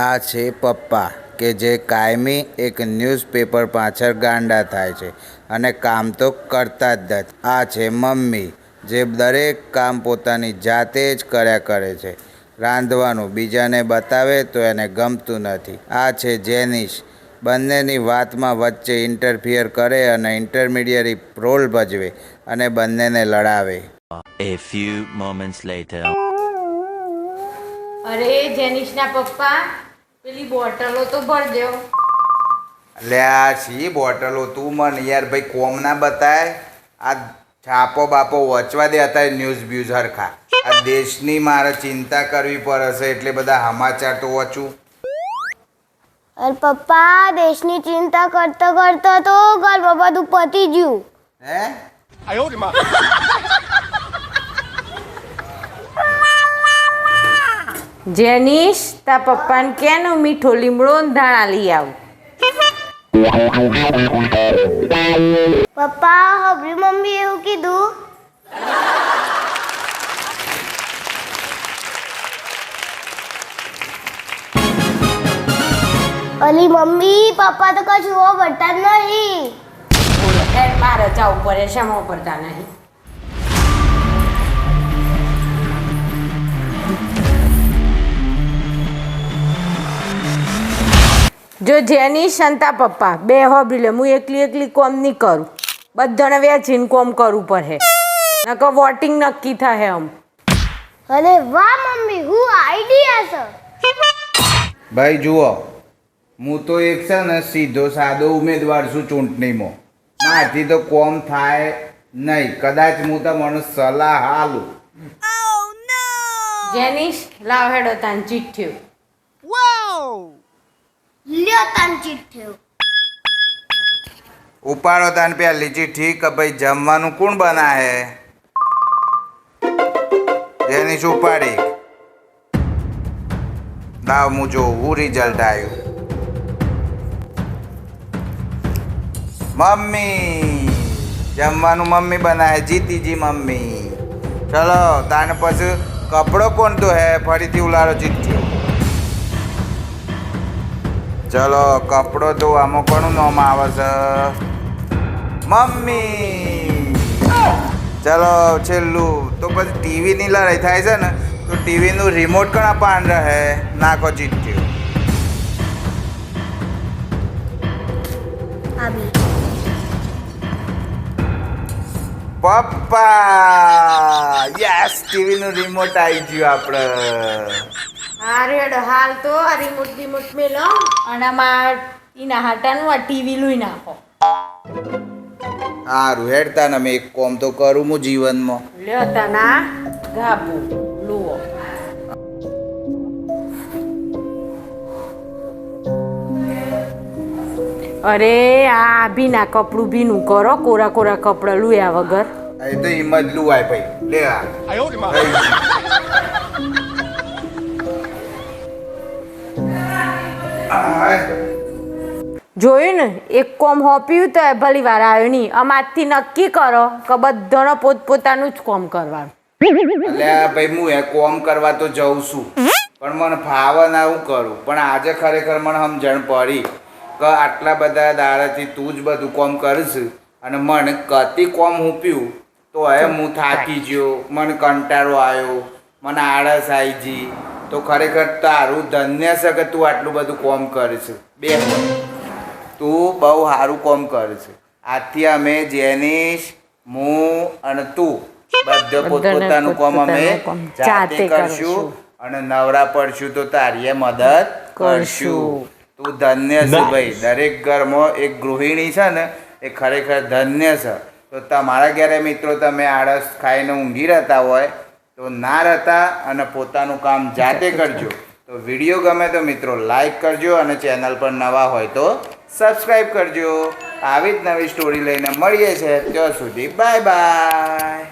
આ છે પપ્પા કે જે કાયમી એક ન્યૂઝપેપર પાછળ ગાંડા થાય છે અને કામ તો કરતા જ નથી. આ છે મમ્મી જે દરેક કામ પોતાની જાતે જ કર્યા કરે છે. રાંધવાનું બીજાને બતાવે તો એને ગમતું નથી. આ છે જેનિશ, બંનેની વાતમાં વચ્ચે ઇન્ટરફિયર કરે અને ઇન્ટરમીડિયરી રોલ ભજવે અને બંનેને લડાવે. A few moments later. અરે જેનિશના પપ્પા, પેલી બોટલો તો ભરજો. એટલે આ શી બોટલો તું મને યાર ભાઈ કોમ ના બતાય. આ છાપો બાપો વચવા દે અત્યારે ન્યૂઝ બ્યૂઝ હરખા. આ દેશની મારે ચિંતા કરવી પડશે એટલે બધા સમાચાર તો વાંચું. અરે પપ્પા, દેશની ચિંતા કરતા કરતા તો ઘરમાં બધું પતી ગયું. હે જેનિશ, તા પપ્પાને કેનો મીઠો લીમડો ને ધાણા લઈ આવું. પપ્પા, હબરી મમ્મી એવું કીધું. અલી મમ્મી, પપ્પા તો કશું ભરતા જ નહીં. મારે જવું પડે, શેમાં પડતા નહીં. જો જેનિશ સંતા પપ્પા બે હોબરી લે, હું એકલી કોમ નહીં કરું. બધાને વેચીને કોમ કરવું પડે, નકર વોટિંગ નક્કી થાય આમ. અરે વાહ મમ્મી, હું આઈડિયા છે. ભાઈ જુઓ, હું તો એક છે ને સીધો સાદો ઉમેદવાર છું ચૂંટણીમાં. મારાથી તો કોમ થાય નહીં. કદાચ હું તમને સલાહ હાલું. જેનિશ, લાવ હેડો તાન ચીઠ્ઠીઓ. લ્યો તાન ચીઠ્ઠીઓ. ઉપાડો તાન પેલી ચિઠ્ઠી કે ભાઈ જમવાનું કોણ બનાવે. જેની શું ઉપાડી લાવ, હું જોઉં રિઝલ્ટ આવ્યું. મમ્મી જમવાનું મમ્મી બનાવે, જીતીજી મમ્મી. ચલો તાને પછી કપડો કોણ તો હે, ફરીથી ઉલાડો ચિઠ્ઠીઓ. ચલો કપડો તો આમાં કોનું નામ આવે છે, મમ્મી. ચલો છેલ્લું તો પછી ટીવીની લડાઈ થાય છે ને, તો ટીવીનું રિમોટ કણા પાન રહે, નાખો ચિઠ્ઠીઓ. પપ્પા યસ, ટીવીનું રિમોટ આવી ગયું આપણે. હા રેડ, હાલ તો આ રિમોટ મેલો અને આમાં એના હાટાનું આ ટીવી લઈ નાખો. સારું હેડતા ને મેં એક કોમ તો કરું હું જીવનમાં. લ્યો તાના ગાબુ લુઓ. અરે આ ભીના કપડું ભીનું કરો, કોરા કોરા કપડા લુયા વગર. એ તો હિંમત લુવાય ભાઈ, લે આ. જોયું ને, એક કોમ હોપ્યું તો એ ભલી વાર આવ્યો નહીં. અમારથી નક્કી કરો કે બધાનો પોતપોતાનું જ કોમ કરવાનું. એટલે ભાઈ હું એ કોમ કરવા તો જઉં છું, પણ મને ફાવે ના હું કરું. પણ આજે ખરેખર મને સમજણ પડી કે આટલા બધા દાડાથી તું જ બધું કોમ કરીશ અને મને કતી કોમ હુંપ્યું તો હવે હું થાકી ગયો, મને કંટાળો આવ્યો, મને આળસ આવી ગઈ. તો ખરેખર તારું ધન્ય છે કે તું આટલું બધું કોમ કરીશ. બે તું બહુ સારું કોમ કરીશ. આથી અમે જેનિશ, હું અને તું બધે પોતપોતાનું કોમ અમે જાતે કરશું અને નવરા પડશું તો તારીએ મદદ કરશું. તું ધન્ય છે ભાઈ. દરેક ઘરમાં એક ગૃહિણી છે ને, એ ખરેખર ધન્ય છે. તો તમારા ઘરે મિત્રો તમે આળસ ખાઈને ઊંઘી રહેતા હોય તો ના રહેતા અને પોતાનું કામ જાતે કરજો. તો વિડીયો ગમે તો મિત્રો લાઈક કરજો અને ચેનલ પર નવા હોય તો સબસ્ક્રાઈબ કરજો. આવી જ નવી સ્ટોરી લઈને મળીએ છીએ. ત્યાં સુધી બાય બાય.